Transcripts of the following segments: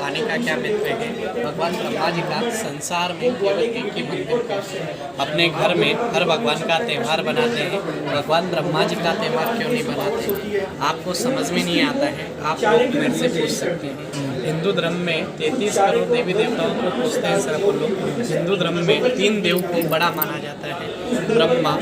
आने का क्या महत्व है। भगवान ब्रह्मा जी का संसार में केवल एक ही मंदिर है। अपने घर में हर भगवान का त्यौहार बनाते हैं, भगवान ब्रह्मा जी का त्यौहार क्यों नहीं बनाते? आपको समझ में नहीं आता है, आप लोग मेरे से पूछ सकते हैं। हिंदू धर्म में 33 करोड़ देवी देवताओं को पूछते हैं सर आप लोग। हिंदू धर्म में 3 देव को बड़ा माना जाता है, ब्रह्मा,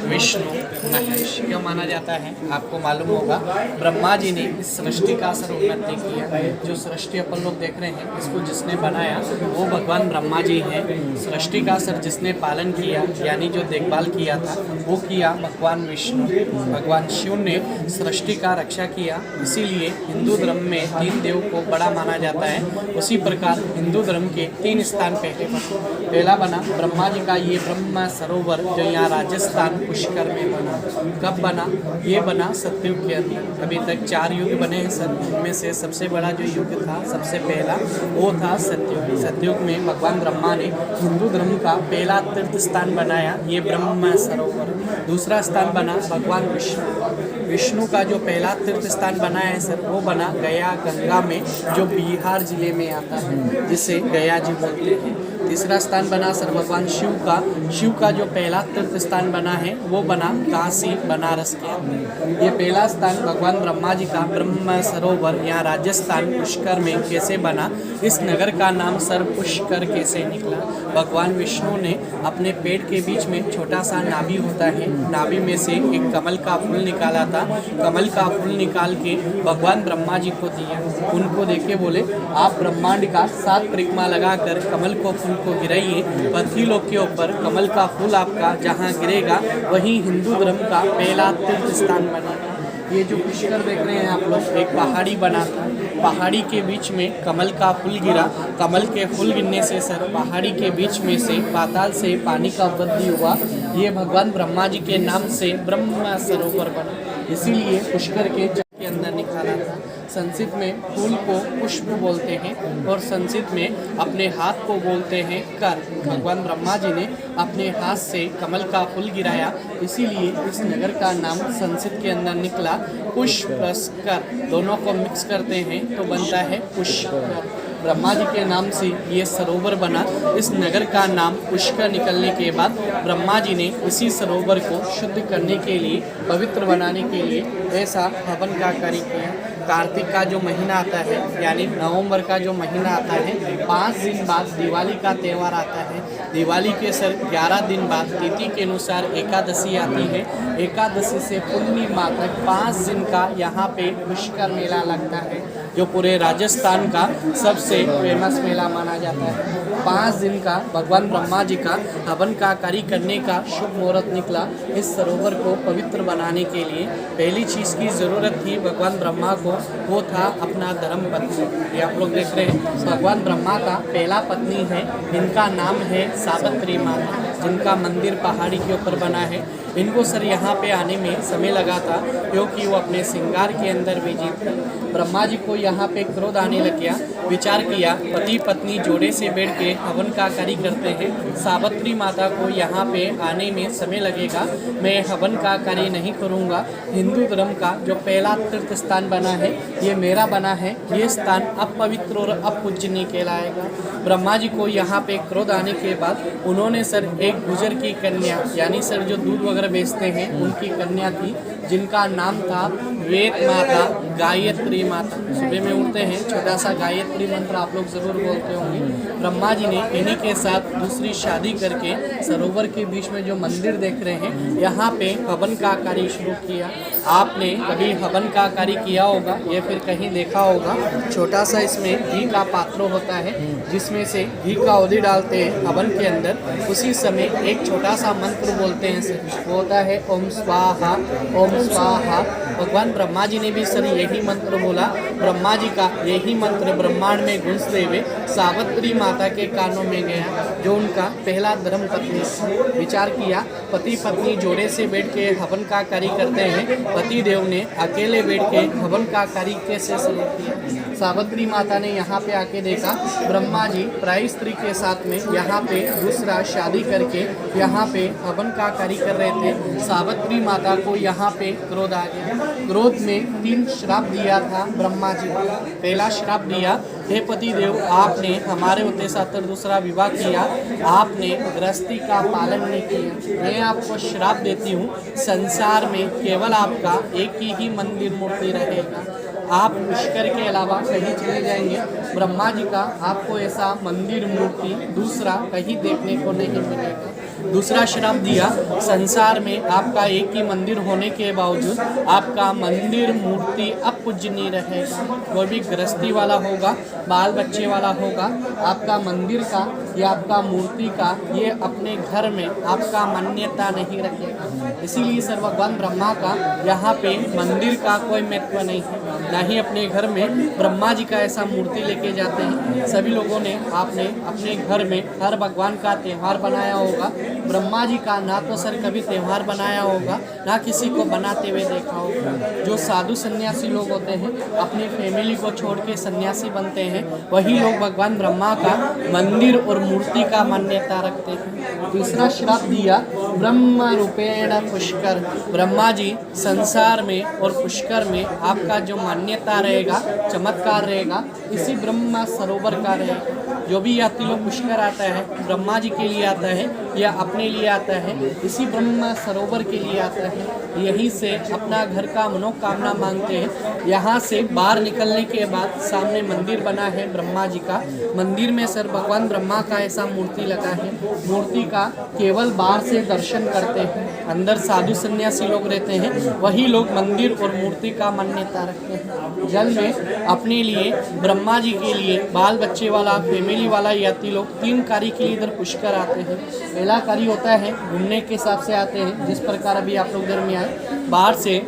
विष्णु, महेश। क्यों माना जाता है? आपको मालूम होगा, ब्रह्मा जी ने इस सृष्टि का सर उन्नति किया। जो सृष्टि अपन लोग देख रहे हैं, इसको जिसने बनाया वो भगवान ब्रह्मा जी हैं। सृष्टि का सर जिसने पालन किया, यानी जो देखभाल किया था, वो किया भगवान विष्णु। भगवान शिव ने सृष्टि का रक्षा किया। इसीलिए हिंदू धर्म में 3 देव को बड़ा माना जाता है। उसी प्रकार हिंदू धर्म के 3 स्थान पहला बना ब्रह्मा जी का ये ब्रह्म सरोवर, जो यहाँ राजस्थान पुष्कर में बना। कब बना? ये बना सतयुग के अंदर। अभी तक 4 युग बने हैं सर, उनमें से सबसे बड़ा जो युग था, सबसे पहला, वो था सतयुग। सतयुग में भगवान ब्रह्मा ने हिंदू धर्म का पहला तीर्थ स्थान बनाया, ये ब्रह्म सरोवर। दूसरा स्थान बना भगवान विष्णु का जो पहला तीर्थ स्थान बना है सर, वो बना गया गंगा में, जो बिहार जिले में आता है, जिसे गया जी बोलते हैं। तीसरा स्थान बना सर भगवान शिव का जो पहला तीर्थ स्थान बना है, वो बना काशी बनारस के अंदर। ये पहला स्थान भगवान ब्रह्मा जी का ब्रह्म सरोवर यहाँ राजस्थान पुष्कर में कैसे बना? इस नगर का नाम सर पुष्कर कैसे निकला? भगवान विष्णु ने अपने पेट के बीच में छोटा सा नाभि होता है, नाभि में से एक कमल का फूल निकाला था। कमल का फूल निकाल के भगवान ब्रह्मा जी को दिया। उनको देखे बोले, आप ब्रह्मांड का 7 परिक्रमा लगाकर कमल को फूल को गिराइए, पृथ्वी लोक के ऊपर कमल का फूल आपका जहाँ गिरेगा, वही हिंदू धर्म का पहला तीर्थ स्थान बनेगा। ये जो पुष्कर देख रहे हैं आप लोग, एक पहाड़ी बना था, पहाड़ी के बीच में कमल का फूल गिरा। कमल के फूल गिरने से सर पहाड़ी के बीच में से पाताल से पानी का वृद्धि हुआ। ये भगवान ब्रह्मा जी के नाम से ब्रह्म सरोवर बना, इसीलिए पुष्कर के अंदर निकाला था। संस्कृत में फूल को पुष्प बोलते हैं और संस्कृत में अपने हाथ को बोलते हैं कर। भगवान ब्रह्मा जी ने अपने हाथ से कमल का फूल गिराया, इसीलिए इस नगर का नाम संस्कृत के अंदर निकला पुष्कर। दोनों को मिक्स करते हैं तो बनता है पुष्कर। ब्रह्मा जी के नाम से ये सरोवर बना। इस नगर का नाम पुष्कर निकलने के बाद ब्रह्मा जी ने इसी सरोवर को शुद्ध करने के लिए, पवित्र बनाने के लिए ऐसा हवन का कार्य किया। कार्तिक का जो महीना आता है, यानी नवंबर का जो महीना आता है, 5 दिन बाद दिवाली का त्यौहार आता है। दिवाली के सर 11 दिन बाद तिथि के अनुसार एकादशी आती है। एकादशी से पूर्णिमा तक 5 दिन का यहाँ पे पुष्कर मेला लगता है, जो पूरे राजस्थान का सबसे फेमस मेला माना जाता है। 5 दिन का भगवान ब्रह्मा जी का हवन का कार्य करने का शुभ मुहूर्त निकला। इस सरोवर को पवित्र बनाने के लिए पहली चीज़ की ज़रूरत थी भगवान ब्रह्मा को, वो था अपना धर्म पत्नी। ये आप लोग देख रहे हैं, भगवान ब्रह्मा का पहला पत्नी है, इनका नाम है सावित्री माता, जिनका मंदिर पहाड़ी के ऊपर बना है। इनको सर यहाँ पे आने में समय लगा था, क्योंकि वो अपने श्रृंगार के अंदर बिजी थे। ब्रह्मा जी को यहाँ पे क्रोध आने लग गया। विचार किया, पति पत्नी जोड़े से बैठ के हवन का कार्य करते हैं, सावित्री माता को यहाँ पे आने में समय लगेगा, मैं हवन का कार्य नहीं करूँगा। हिंदू धर्म का जो पहला तीर्थ स्थान बना है, ये मेरा बना है, ये स्थान अपवित्र और अपूजनीय कहलाएगा। ब्रह्मा जी को यहाँ पे क्रोध आने के बाद उन्होंने सर एक गुजर की कन्या, यानी सर जो दूध वगैरह बेचते हैं, उनकी कन्या थी, जिनका नाम था वेद माता, गायत्री माता। सुबह में उठते हैं, छोटा सा गायत्री मंत्र आप लोग जरूर बोलते होंगे। ब्रह्मा जी ने इन्हीं के साथ दूसरी शादी करके सरोवर के बीच में जो मंदिर देख रहे हैं, यहाँ पे हवन का कार्य शुरू किया। आपने कभी हवन का कार्य किया होगा या फिर कहीं देखा होगा, छोटा सा इसमें घी का पात्र होता है, जिसमें से घी का औदी डालते हैं हवन के अंदर। उसी समय एक छोटा सा मंत्र बोलते हैं सर, वो होता है ओम स्वाहा, ओम स्वाहा। भगवान ब्रह्मा जी ने भी सर यही मंत्र बोला। ब्रह्मा जी का यही मंत्र ब्रह्मांड में गूंजते हुए सावित्री माता के कानों में गया, जो उनका पहला धर्म पत्नी। विचार किया, पति पत्नी जोड़े से बैठ के हवन का कार्य करते हैं, पति देव ने अकेले बैठ के हवन का कार्य कैसे शुरू किया? सावित्री माता ने यहाँ पे आके देखा ब्रह्मा जी प्राय स्त्री के साथ में यहाँ पे दूसरा शादी करके यहाँ पे हवन का कार्य कर रहे थे। सावित्री माता को यहाँ पे क्रोध आ गया। क्रोध में 3 श्राप दिया था ब्रह्मा जी को। पहला श्राप दिया, हे पति देव, आपने हमारे होते साथ दूसरा विवाह किया, आपने गृहस्थी का पालन नहीं किया। मैं आपको श्राप देती हूँ, संसार में केवल आपका एक ही मंदिर मूर्ति रहेगा। आप पुष्कर के अलावा कहीं चले जाएंगे, ब्रह्मा जी का आपको ऐसा मंदिर मूर्ति दूसरा कहीं देखने को नहीं मिलेगा। दूसरा श्राप दिया, संसार में आपका एक ही मंदिर होने के बावजूद आपका मंदिर मूर्ति अपूजनीय रहेगा। वो भी गृहस्थी वाला होगा, बाल बच्चे वाला होगा। आपका मंदिर का या आपका मूर्ति का ये अपने घर में आपका मान्यता नहीं रखेगा। इसीलिए सर भगवान ब्रह्मा का यहाँ पे मंदिर का कोई महत्व नहीं है, ना ही अपने घर में ब्रह्मा जी का ऐसा मूर्ति लेके जाते हैं। सभी लोगों ने आपने अपने घर में हर भगवान का त्यौहार बनाया होगा। ब्रह्मा जी का ना तो सर कभी त्यौहार बनाया होगा, ना किसी को बनाते हुए देखा होगा। जो साधु सन्यासी लोग होते हैं, अपनी फैमिली को छोड़ के सन्यासी बनते हैं, वही लोग भगवान ब्रह्मा का मंदिर और मूर्ति का मान्यता रखते हैं। दूसरा श्राप दिया, ब्रह्म रूपेण पुष्कर, ब्रह्मा जी संसार में और पुष्कर में आपका जो मान्यता रहेगा, चमत्कार रहेगा, इसी ब्रह्म सरोवर का रहेगा। जो भी यात्री लोग पुष्कर आता है, ब्रह्मा जी के लिए आता है या अपने लिए आता है, इसी ब्रह्म सरोवर के लिए आता है। यहीं से अपना घर का मनोकामना मांगते हैं। यहाँ से बाहर निकलने के बाद सामने मंदिर बना है ब्रह्मा जी का। मंदिर में सर भगवान ब्रह्मा का ऐसा मूर्ति लगा है। मूर्ति का केवल बाहर से दर्शन करते हैं, अंदर साधु सन्यासी लोग रहते हैं, वही लोग मंदिर और मूर्ति का मान्यता रखते हैं। जल में अपने लिए, ब्रह्मा जी के लिए, बाल बच्चे वाला, फैमिली वाला यात्री लोग 3 कार्य के लिए इधर पुष्कर आते हैं। पहला कार्य होता है घूमने के हिसाब से आते हैं, जिस प्रकार अभी आप लोग इधर में आए। बाहर से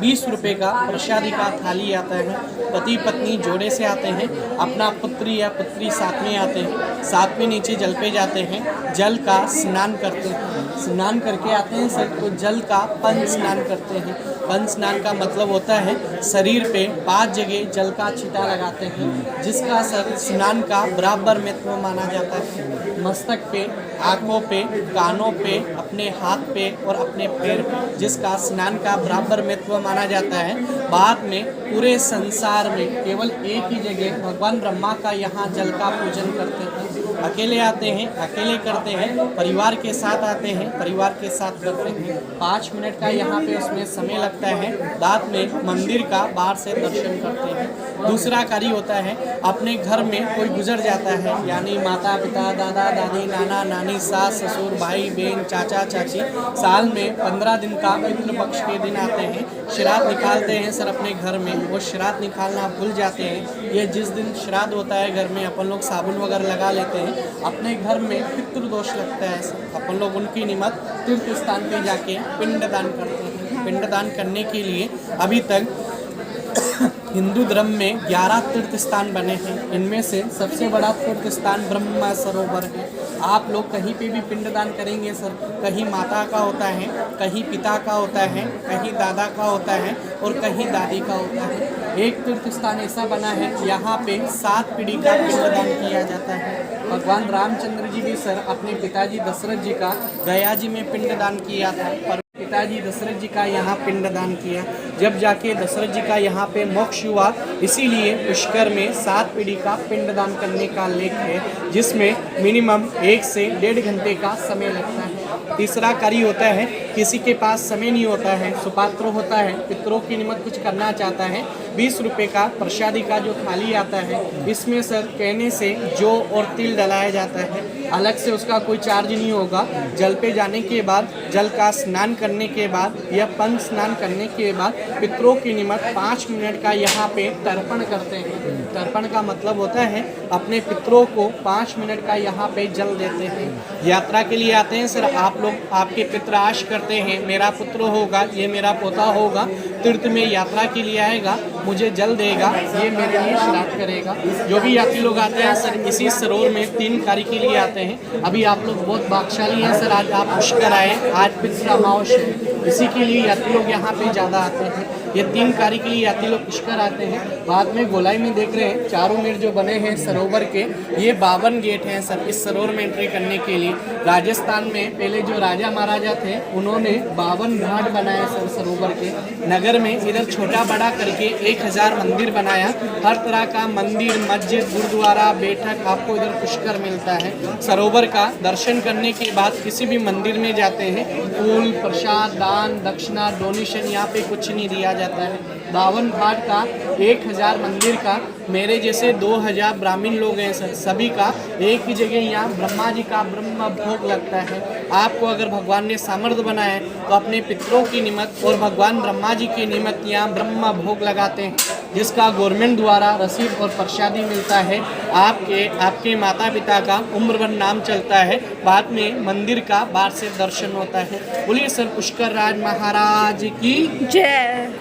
20 रुपये का प्रसादी का थाली आता है। पति पत्नी जोड़े से आते हैं, अपना पुत्री या पुत्री साथ में आते हैं, साथ में नीचे जल पे जाते हैं, जल का स्नान करते हैं। स्नान करके आते हैं सर तो जल का पंच स्नान करते हैं। पंच स्नान का मतलब होता है शरीर पे 5 जगह जल का छींटा लगाते हैं, जिसका सर स्नान का बराबर महत्व माना जाता है। मस्तक पे, आँखों पे, कानों पे, अपने हाथ पे और अपने पैर पे, जिसका स्नान का बराबर महत्व माना जाता है। बाद में पूरे संसार में केवल एक ही जगह भगवान ब्रह्मा का यहाँ जल का पूजन करते हैं। अकेले आते हैं, अकेले करते हैं, परिवार के साथ आते हैं, परिवार के साथ करते हैं। 5 मिनट का यहाँ पे उसमें समय लगता है। रात में मंदिर का बाहर से दर्शन करते हैं। दूसरा कार्य होता है, अपने घर में कोई गुजर जाता है, यानी माता पिता, दादा दादी, नाना नानी, सास ससुर, भाई बहन, चाचा चाची, साल में 15 दिन का पितृ पक्ष के दिन आते हैं, श्राद्ध निकालते हैं सर अपने घर में। वो श्राद्ध निकालना भूल जाते हैं। ये जिस दिन श्राद्ध होता है घर में, अपन लोग साबुन वगैरह लगा लेते हैं। अपने घर में पितृदोष लगता है सर, अपन लोग उनकी निमित्त तीर्थ स्थान पे जाके पिंडदान करते हैं। पिंडदान करने के लिए अभी तक हिंदू धर्म में 11 तीर्थ स्थान बने हैं। इनमें से सबसे बड़ा तीर्थ स्थान ब्रह्म सरोवर है। आप लोग कहीं पे भी पिंडदान करेंगे सर, कहीं माता का होता है, कहीं पिता का होता है, कहीं दादा का होता है और कहीं दादी का होता है। एक तीर्थ स्थान ऐसा बना है, यहाँ पे 7 पीढ़ी का पिंडदान किया जाता है। भगवान रामचंद्र जी भी सर अपने पिताजी दशरथ जी का गया जी में पिंडदान किया था, पर पिताजी दशरथ जी का यहाँ पिंडदान किया। जब जाके दशरथ जी का यहाँ पे मोक्ष हुआ, इसीलिए पुष्कर में 7 पीढ़ी का पिंडदान करने का लेख है, जिसमें मिनिमम 1 से 1.5 घंटे का समय लगता है। तीसरा कार्य होता है, किसी के पास समय नहीं होता है, सुपात्र होता है, पितरों की निमित्त कुछ करना चाहता है, 20 रुपये का प्रसादी का जो थाली आता है, इसमें सर कहने से जौ और तिल डलाया जाता है। अलग से उसका कोई चार्ज नहीं होगा। जल पे जाने के बाद, जल का स्नान करने के बाद या पंच स्नान करने के बाद पितरों की निमित्त 5 मिनट का यहाँ पे तर्पण करते हैं। तर्पण का मतलब होता है अपने पितरों को 5 मिनट का यहाँ पे जल देते हैं। यात्रा के लिए आते हैं सर, आप लोग आपके पितर आश करते हैं मेरा पुत्र होगा, ये मेरा पोता होगा, तीर्थ में यात्रा के लिए आएगा, मुझे जल देगा, ये मेरे लिए श्राद्ध करेगा। जो भी यात्री लोग आते हैं सर, इसी सरोवर में 3 कार्य के लिए आते हैं। अभी आप लोग बहुत भाग्यशाली हैं सर, आज आप पुष्कर आए, आज पितृ अमावस्या है, इसी के लिए यात्री लोग यहाँ पे ज़्यादा आते हैं। ये 3 कार्य के लिए यात्री लोग पुष्कर आते हैं। बाद में गोलाई में देख रहे हैं चारों मेर जो बने हैं सरोवर के, ये 52 गेट हैं सर इस सरोवर में एंट्री करने के लिए। राजस्थान में पहले जो राजा महाराजा थे उन्होंने 52 घाट बनाए सर सरोवर के। नगर में इधर छोटा बड़ा करके 1000 मंदिर बनाया। हर तरह का मंदिर, मस्जिद, गुरुद्वारा, बैठक आपको इधर पुष्कर मिलता है। सरोवर का दर्शन करने के बाद किसी भी मंदिर में जाते हैं, फूल, प्रसाद, दान, दक्षिणा, डोनेशन यहाँ पे कुछ नहीं दिया जाता है। 52 घाट का, 1000 मंदिर का, मेरे जैसे 2000 ब्राह्मण लोग हैं सर, सभी का एक ही जगह यहाँ ब्रह्मा जी का ब्रह्म भोग लगता है। आपको अगर भगवान ने सामर्थ्य बनाया है तो अपने पितरों की निमित्त और भगवान ब्रह्मा जी के निमित्त यहाँ ब्रह्म भोग लगाते हैं, जिसका गवर्नमेंट द्वारा रसीद और प्रसादी मिलता है। आपके माता पिता का उम्र भर नाम चलता है। बाद में मंदिर का बाहर से दर्शन होता है। बोलिए सर पुष्कर राज महाराज की जय।